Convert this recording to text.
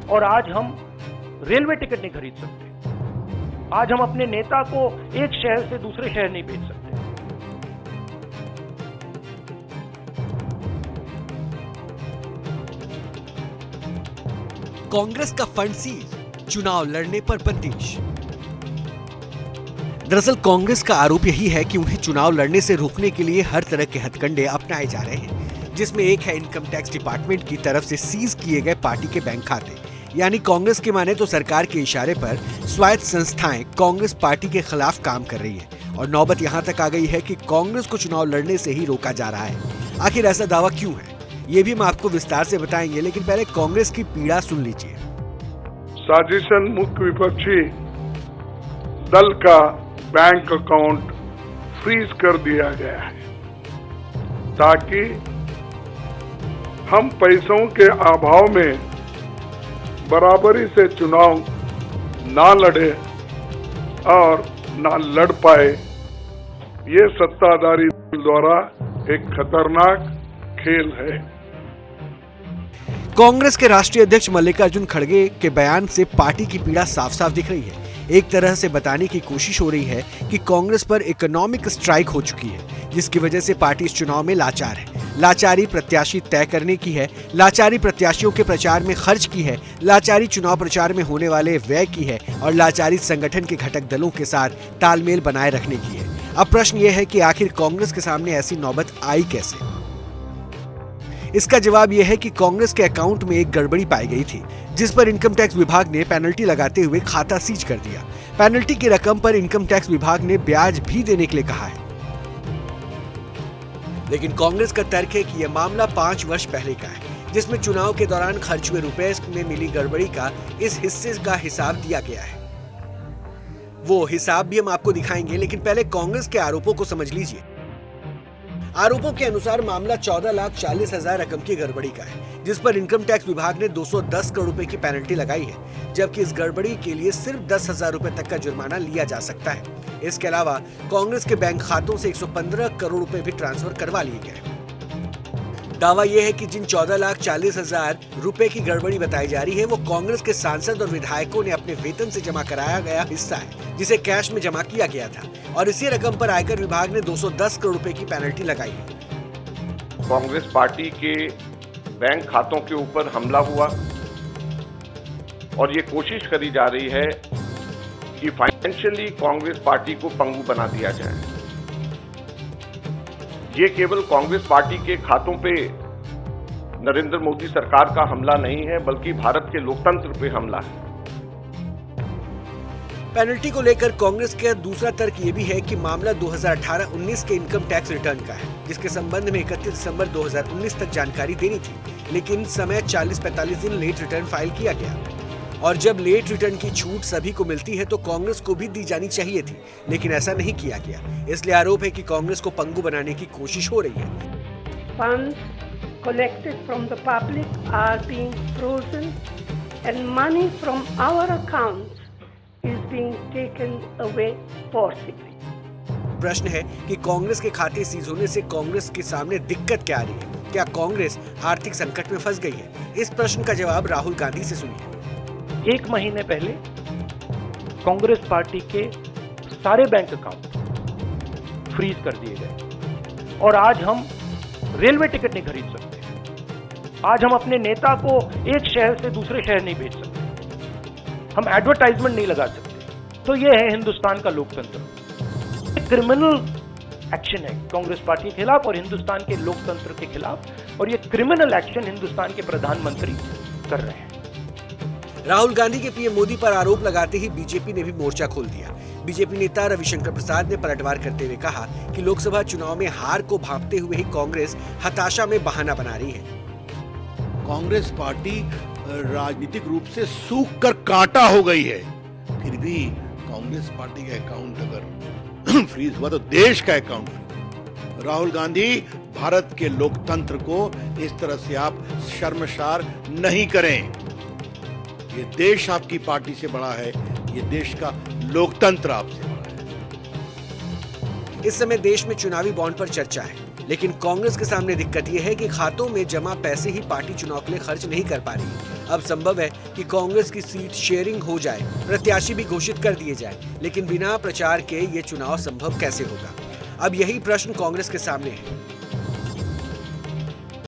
और आज हम रेलवे टिकट नहीं खरीद सकते। आज हम अपने नेता को एक शहर से दूसरे शहर नहीं भेज सकते। कांग्रेस का फंड सीज, चुनाव लड़ने पर बंदिश। दरअसल कांग्रेस का आरोप यही है कि उन्हें चुनाव लड़ने से रोकने के लिए हर तरह के हथकंडे अपनाए जा रहे हैं, जिसमें एक है इनकम टैक्स डिपार्टमेंट की तरफ से सीज किए गए पार्टी के बैंक खाते। यानी कांग्रेस के माने तो सरकार के इशारे पर स्वायत्त संस्थाएं कांग्रेस पार्टी के खिलाफ काम कर रही है और नौबत यहां तक आ गई है कि कांग्रेस को चुनाव लड़ने से ही रोका जा रहा है। आखिर ऐसा दावा क्यों है, ये भी हम आपको विस्तार से बताएंगे, लेकिन पहले कांग्रेस की पीड़ा सुन लीजिए। साजिशन मुख्य विपक्षी दल का बैंक अकाउंट फ्रीज कर दिया गया है ताकि हम पैसों के अभाव में बराबरी से चुनाव ना लड़े और ना लड़ पाए। ये सत्ताधारी द्वारा एक खतरनाक खेल है। कांग्रेस के राष्ट्रीय अध्यक्ष मल्लिकार्जुन खड़गे के बयान से पार्टी की पीड़ा साफ साफ दिख रही है। एक तरह से बताने की कोशिश हो रही है कि कांग्रेस पर इकोनॉमिक स्ट्राइक हो चुकी है, जिसकी वजह से पार्टी इस चुनाव में लाचार है। लाचारी प्रत्याशी तय करने की है, लाचारी प्रत्याशियों के प्रचार में खर्च की है, लाचारी चुनाव प्रचार में होने वाले व्यय की है और लाचारी संगठन के घटक दलों के साथ तालमेल बनाए रखने की है। अब प्रश्न यह है कि आखिर कांग्रेस के सामने ऐसी नौबत आई कैसे? इसका जवाब यह है कि कांग्रेस के अकाउंट में एक गड़बड़ी पाई गई थी, जिस पर इनकम टैक्स विभाग ने पेनल्टी लगाते हुए खाता सीज कर दिया। पेनल्टी की रकम पर इनकम टैक्स विभाग ने ब्याज भी देने के लिए कहा है, लेकिन कांग्रेस का तर्क है कि यह मामला 5 वर्ष पहले का है, जिसमें चुनाव के दौरान खर्च हुए रुपए में मिली गड़बड़ी का इस हिस्से का हिसाब दिया गया है। वो हिसाब भी हम आपको दिखाएंगे, लेकिन पहले कांग्रेस के आरोपों को समझ लीजिए। आरोपों के अनुसार मामला 14,40,000 रकम की गड़बड़ी का है, जिस पर इनकम टैक्स विभाग ने 210 करोड़ रुपए की पेनल्टी लगाई है, जबकि इस गड़बड़ी के लिए सिर्फ 10,000 रुपए तक का जुर्माना लिया जा सकता है। इसके अलावा कांग्रेस के बैंक खातों से 115 करोड़ रुपए भी ट्रांसफर करवा लिए गए। दावा यह है कि जिन 14,40,000 रुपए की गड़बड़ी बताई जा रही है, वो कांग्रेस के सांसद और विधायकों ने अपने वेतन से जमा कराया गया हिस्सा है, जिसे कैश में जमा किया गया था, और इसी रकम पर आयकर विभाग ने 210 करोड़ रुपए की पेनल्टी लगाई है। कांग्रेस पार्टी के बैंक खातों के ऊपर हमला हुआ और ये कोशिश करी जा रही है कि फाइनेंशियली कांग्रेस पार्टी को पंगु बना दिया जाए। ये केवल कांग्रेस पार्टी के खातों पे नरेंद्र मोदी सरकार का हमला नहीं है, बल्कि भारत के लोकतंत्र पे हमला है। पेनल्टी को लेकर कांग्रेस का दूसरा तर्क ये भी है कि मामला 2018-19 के इनकम टैक्स रिटर्न का है, जिसके संबंध में 31 दिसंबर 2019 तक जानकारी देनी थी, लेकिन समय 40-45 दिन लेट रिटर्न फाइल किया गया। और जब लेट रिटर्न की छूट सभी को मिलती है तो कांग्रेस को भी दी जानी चाहिए थी, लेकिन ऐसा नहीं किया गया। इसलिए आरोप है कि कांग्रेस को पंगु बनाने की कोशिश हो रही है। Funds collected from the public are being frozen and money from our accounts is being taken away forcibly. प्रश्न है कि कांग्रेस के खाते सीज होने से कांग्रेस के सामने दिक्कत क्या आ रही है? क्या कांग्रेस आर्थिक संकट में फंस गई है? इस प्रश्न का जवाब राहुल गांधी से सुनिए। 1 महीने पहले कांग्रेस पार्टी के सारे बैंक अकाउंट फ्रीज कर दिए गए और आज हम रेलवे टिकट नहीं खरीद सकते। आज हम अपने नेता को एक शहर से दूसरे शहर नहीं भेज सकते। हम एडवर्टाइजमेंट नहीं लगा सकते। तो यह है हिंदुस्तान का लोकतंत्र। क्रिमिनल एक्शन है कांग्रेस पार्टी के खिलाफ और हिंदुस्तान के लोकतंत्र के खिलाफ, और ये क्रिमिनल एक्शन हिंदुस्तान के प्रधानमंत्री कर रहे हैं। राहुल गांधी के पीएम मोदी पर आरोप लगाते ही बीजेपी ने भी मोर्चा खोल दिया। बीजेपी नेता रविशंकर प्रसाद ने पलटवार करते हुए कहा कि लोकसभा चुनाव में हार को भांपते हुए ही कांग्रेस हताशा में बहाना बना रही है। कांग्रेस पार्टी राजनीतिक रूप से सूख कर कांटा हो गई है, फिर भी कांग्रेस पार्टी का अकाउंट अगर फ्रीज हुआ तो देश का अकाउंट। राहुल गांधी, भारत के लोकतंत्र को इस तरह से आप शर्मसार नहीं करें। ये देश आपकी पार्टी से बड़ा है, ये देश का लोकतंत्र आपसे बड़ा है। इस समय देश में चुनावी बॉन्ड पर चर्चा है, लेकिन कांग्रेस के सामने दिक्कत यह है कि खातों में जमा पैसे ही पार्टी चुनाव के लिए खर्च नहीं कर पा रही। अब संभव है कि कांग्रेस की सीट शेयरिंग हो जाए, प्रत्याशी भी घोषित कर दिए जाए, लेकिन बिना प्रचार के ये चुनाव संभव कैसे होगा? अब यही प्रश्न कांग्रेस के सामने है।